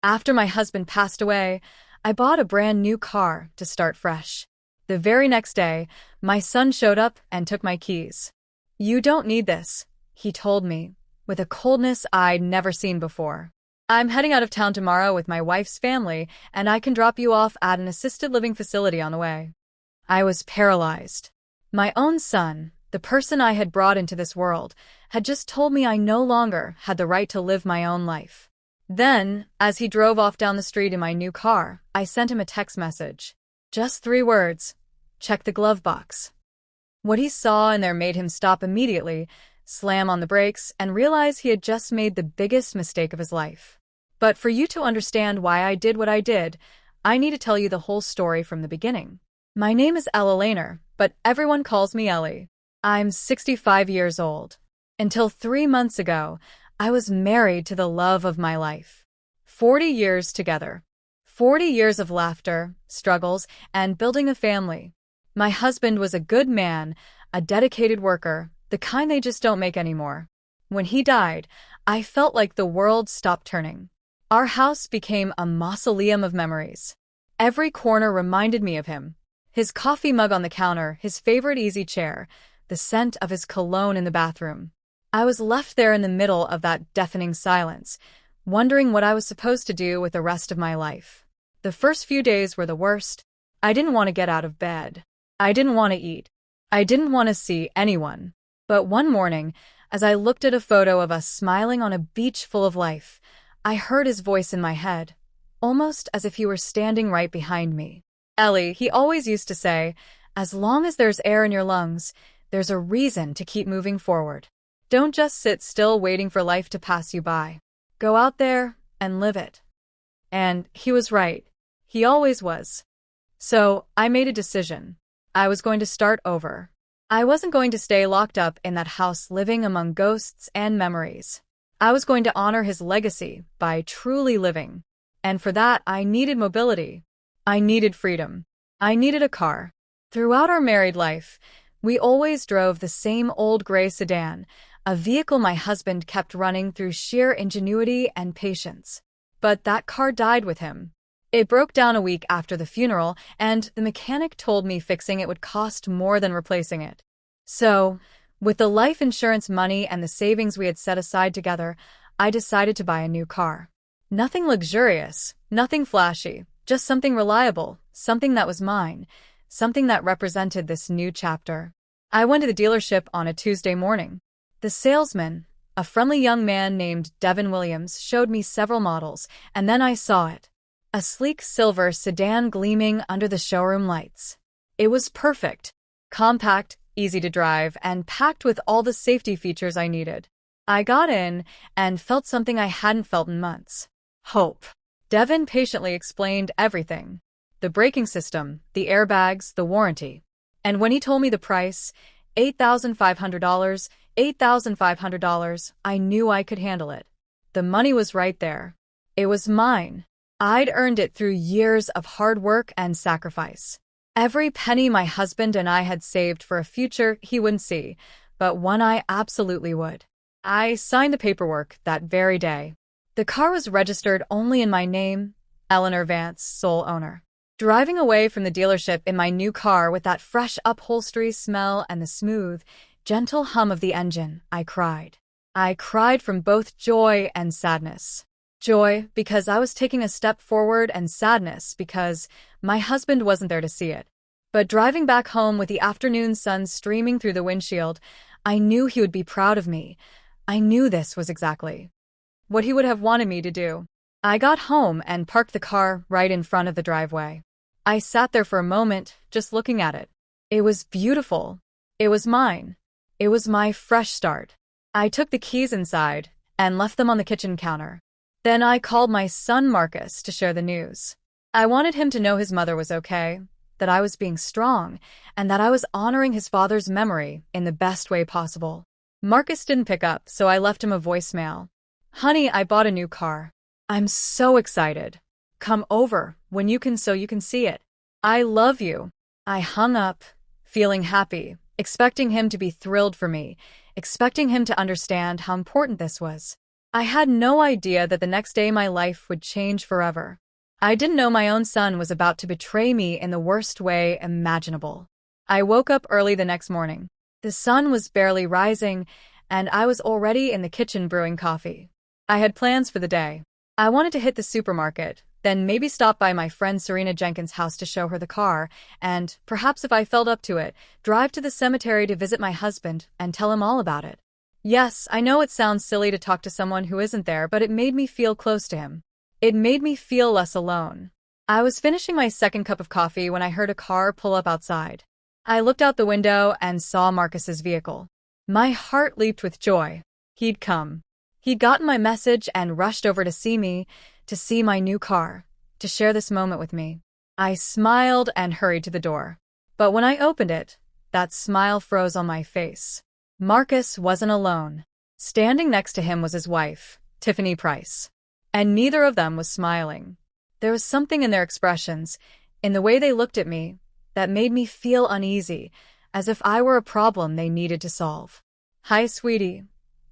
After my husband passed away, I bought a brand new car to start fresh. The very next day, my son showed up and took my keys. "You don't need this," he told me, with a coldness I'd never seen before. "I'm heading out of town tomorrow with my wife's family, and I can drop you off at an assisted living facility on the way." I was paralyzed. My own son, the person I had brought into this world, had just told me I no longer had the right to live my own life. Then, as he drove off down the street in my new car, I sent him a text message. Just 3 words: check the glove box. What he saw in there made him stop immediately, slam on the brakes, and realize he had just made the biggest mistake of his life. But for you to understand why I did what I did, I need to tell you the whole story from the beginning. My name is Ella Lehner, but everyone calls me Ellie. I'm 65 years old. Until 3 months ago, I was married to the love of my life. 40 years together. 40 years of laughter, struggles, and building a family. My husband was a good man, a dedicated worker, the kind they just don't make anymore. When he died, I felt like the world stopped turning. Our house became a mausoleum of memories. Every corner reminded me of him. His coffee mug on the counter, his favorite easy chair, the scent of his cologne in the bathroom. I was left there in the middle of that deafening silence, wondering what I was supposed to do with the rest of my life. The first few days were the worst. I didn't want to get out of bed. I didn't want to eat. I didn't want to see anyone. But one morning, as I looked at a photo of us smiling on a beach full of life, I heard his voice in my head, almost as if he were standing right behind me. "Ellie," he always used to say, "as long as there's air in your lungs, there's a reason to keep moving forward. Don't just sit still waiting for life to pass you by. Go out there and live it." And he was right. He always was. So I made a decision. I was going to start over. I wasn't going to stay locked up in that house living among ghosts and memories. I was going to honor his legacy by truly living. And for that, I needed mobility. I needed freedom. I needed a car. Throughout our married life, we always drove the same old gray sedan, a vehicle my husband kept running through sheer ingenuity and patience. But that car died with him. It broke down a week after the funeral, and the mechanic told me fixing it would cost more than replacing it. So, with the life insurance money and the savings we had set aside together, I decided to buy a new car. Nothing luxurious, nothing flashy, just something reliable, something that was mine, something that represented this new chapter. I went to the dealership on a Tuesday morning. The salesman, a friendly young man named Devin Williams, showed me several models, and then I saw it. A sleek silver sedan gleaming under the showroom lights. It was perfect, compact, easy to drive, and packed with all the safety features I needed. I got in and felt something I hadn't felt in months. Hope. Devin patiently explained everything. The braking system, the airbags, the warranty. And when he told me the price, $8,500, $8,500, I knew I could handle it. The money was right there. It was mine. I'd earned it through years of hard work and sacrifice. Every penny my husband and I had saved for a future he wouldn't see, but one I absolutely would. I signed the paperwork that very day. The car was registered only in my name, Eleanor Vance, sole owner. Driving away from the dealership in my new car with that fresh upholstery smell and the smooth, gentle hum of the engine, I cried. I cried from both joy and sadness. Joy, because I was taking a step forward, and sadness, because my husband wasn't there to see it. But driving back home with the afternoon sun streaming through the windshield, I knew he would be proud of me. I knew this was exactly what he would have wanted me to do. I got home and parked the car right in front of the driveway. I sat there for a moment, just looking at it. It was beautiful. It was mine. It was my fresh start. I took the keys inside and left them on the kitchen counter. Then I called my son Marcus to share the news. I wanted him to know his mother was okay, that I was being strong, and that I was honoring his father's memory in the best way possible. Marcus didn't pick up, so I left him a voicemail. "Honey, I bought a new car. I'm so excited. Come over when you can so you can see it. I love you." I hung up, feeling happy, expecting him to be thrilled for me, expecting him to understand how important this was. I had no idea that the next day my life would change forever. I didn't know my own son was about to betray me in the worst way imaginable. I woke up early the next morning. The sun was barely rising, and I was already in the kitchen brewing coffee. I had plans for the day. I wanted to hit the supermarket, then maybe stop by my friend Serena Jenkins' house to show her the car, and, perhaps if I felt up to it, drive to the cemetery to visit my husband and tell him all about it. Yes, I know it sounds silly to talk to someone who isn't there, but it made me feel close to him. It made me feel less alone. I was finishing my second cup of coffee when I heard a car pull up outside. I looked out the window and saw Marcus's vehicle. My heart leaped with joy. He'd come. He'd gotten my message and rushed over to see my new car, to share this moment with me. I smiled and hurried to the door. But when I opened it, that smile froze on my face. Marcus wasn't alone. Standing next to him was his wife, Tiffany Price. And neither of them was smiling. There was something in their expressions, in the way they looked at me, that made me feel uneasy, as if I were a problem they needed to solve. "Hi, sweetie,"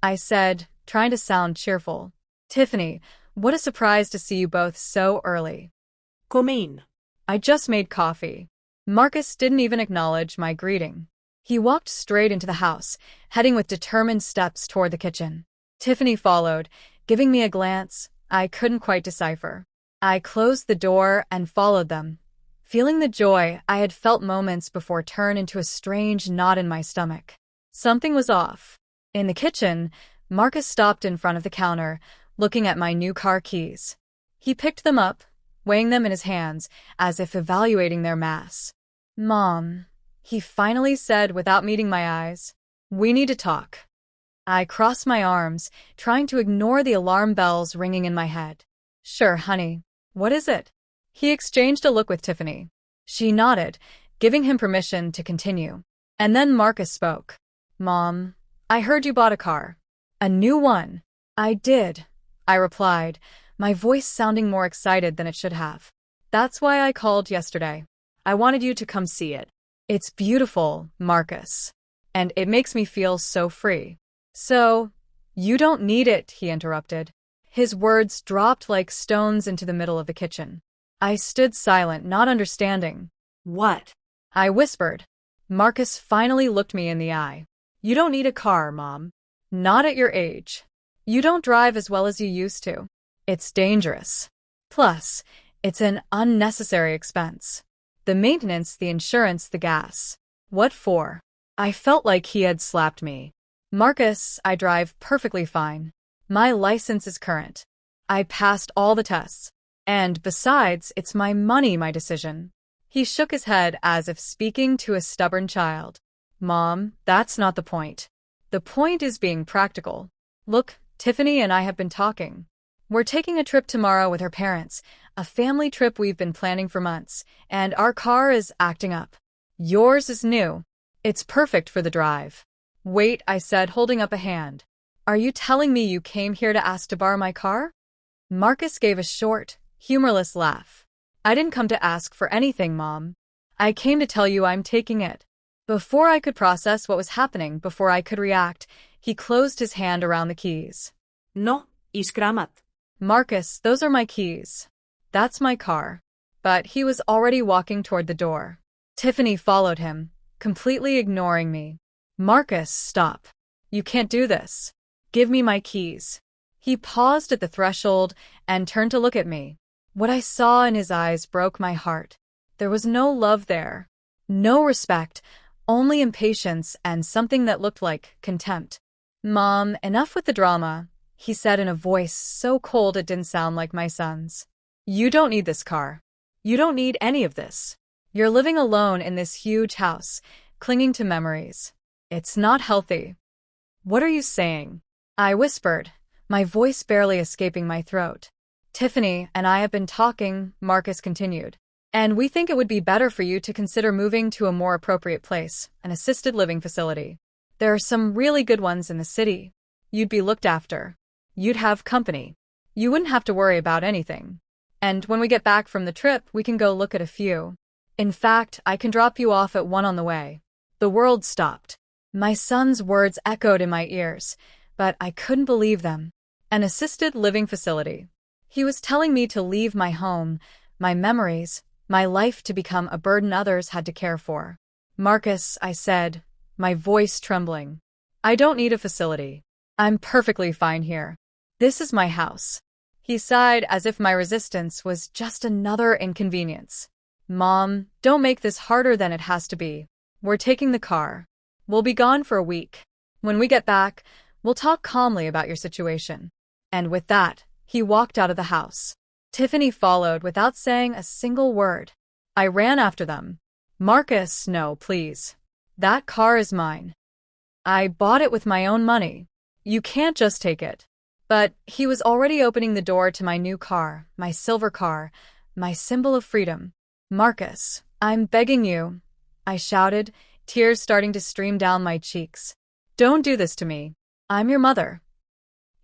I said, trying to sound cheerful. "Tiffany, what a surprise to see you both so early." "Come in." I just made coffee. Marcus didn't even acknowledge my greeting. He walked straight into the house, heading with determined steps toward the kitchen. Tiffany followed, giving me a glance I couldn't quite decipher. I closed the door and followed them, feeling the joy I had felt moments before turn into a strange knot in my stomach. Something was off. In the kitchen, Marcus stopped in front of the counter, looking at my new car keys. He picked them up, weighing them in his hands, as if evaluating their mass. "Mom," he finally said without meeting my eyes, "we need to talk." I crossed my arms, trying to ignore the alarm bells ringing in my head. "Sure, honey. What is it?" He exchanged a look with Tiffany. She nodded, giving him permission to continue. And then Marcus spoke. "Mom, I heard you bought a car. A new one." "I did," I replied, my voice sounding more excited than it should have. "That's why I called yesterday. I wanted you to come see it. It's beautiful, Marcus. And it makes me feel so free." "So, you don't need it," he interrupted. His words dropped like stones into the middle of the kitchen. I stood silent, not understanding. "What?" I whispered. Marcus finally looked me in the eye. "You don't need a car, Mom. Not at your age. You don't drive as well as you used to. It's dangerous. Plus, it's an unnecessary expense. The maintenance, the insurance, the gas. What for?" I felt like he had slapped me. "Marcus, I drive perfectly fine. My license is current. I passed all the tests. And besides, it's my money, my decision." He shook his head as if speaking to a stubborn child. "Mom, that's not the point. The point is being practical. Look, Tiffany and I have been talking. We're taking a trip tomorrow with her parents, a family trip we've been planning for months, and our car is acting up. Yours is new. It's perfect for the drive." "Wait," I said, holding up a hand. "Are you telling me you came here to ask to borrow my car?" Marcus gave a short, humorless laugh. "I didn't come to ask for anything, Mom. I came to tell you I'm taking it." Before I could process what was happening, before I could react, he closed his hand around the keys. "No, iskramat." "Marcus, those are my keys. That's my car." But he was already walking toward the door. Tiffany followed him, completely ignoring me. "Marcus, stop. You can't do this. Give me my keys." He paused at the threshold and turned to look at me. What I saw in his eyes broke my heart. There was no love there. No respect, only impatience and something that looked like contempt. "Mom, enough with the drama," he said in a voice so cold it didn't sound like my son's. "You don't need this car. You don't need any of this. You're living alone in this huge house, clinging to memories. It's not healthy." "What are you saying?" I whispered, my voice barely escaping my throat. "Tiffany and I have been talking," Marcus continued, "and we think it would be better for you to consider moving to a more appropriate place, an assisted living facility. There are some really good ones in the city. You'd be looked after. You'd have company. You wouldn't have to worry about anything. And when we get back from the trip, we can go look at a few. In fact, I can drop you off at one on the way." The world stopped. My son's words echoed in my ears, but I couldn't believe them. An assisted living facility. He was telling me to leave my home, my memories, my life to become a burden others had to care for. Marcus, I said, my voice trembling. I don't need a facility. I'm perfectly fine here. This is my house. He sighed as if my resistance was just another inconvenience. Mom, don't make this harder than it has to be. We're taking the car. We'll be gone for a week. When we get back, we'll talk calmly about your situation. And with that, he walked out of the house. Tiffany followed without saying a single word. I ran after them. Marcus, no, please. That car is mine. I bought it with my own money. You can't just take it. But he was already opening the door to my new car, my silver car, my symbol of freedom. Marcus, I'm begging you, I shouted, tears starting to stream down my cheeks. Don't do this to me. I'm your mother.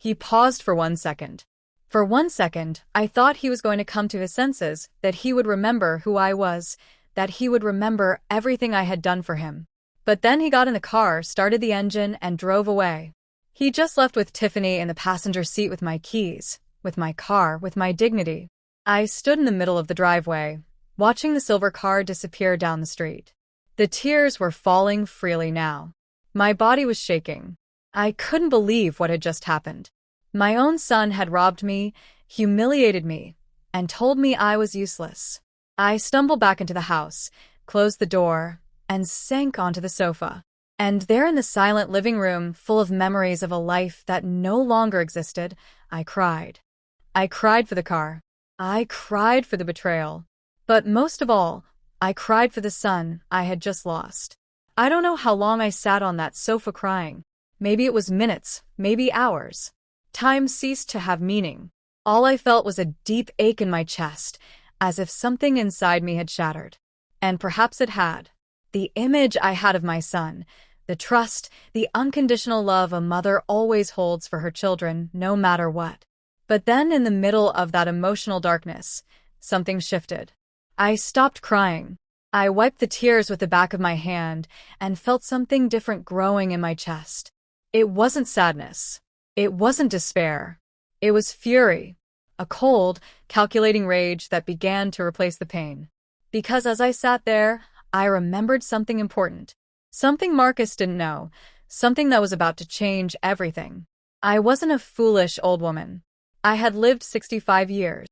He paused for 1 second. For 1 second, I thought he was going to come to his senses, that he would remember who I was, that he would remember everything I had done for him. But then he got in the car, started the engine, and drove away. He just left with Tiffany in the passenger seat with my keys, with my car, with my dignity. I stood in the middle of the driveway, watching the silver car disappear down the street. The tears were falling freely now. My body was shaking. I couldn't believe what had just happened. My own son had robbed me, humiliated me, and told me I was useless. I stumbled back into the house, closed the door, and sank onto the sofa. And there in the silent living room, full of memories of a life that no longer existed, I cried. I cried for the car. I cried for the betrayal. But most of all, I cried for the son I had just lost. I don't know how long I sat on that sofa crying. Maybe it was minutes, maybe hours. Time ceased to have meaning. All I felt was a deep ache in my chest, as if something inside me had shattered. And perhaps it had. The image I had of my son, the trust, the unconditional love a mother always holds for her children, no matter what. But then in the middle of that emotional darkness, something shifted. I stopped crying. I wiped the tears with the back of my hand and felt something different growing in my chest. It wasn't sadness. It wasn't despair. It was fury, a cold, calculating rage that began to replace the pain. Because as I sat there, I remembered something important. Something Marcus didn't know, something that was about to change everything. I wasn't a foolish old woman. I had lived 65 years.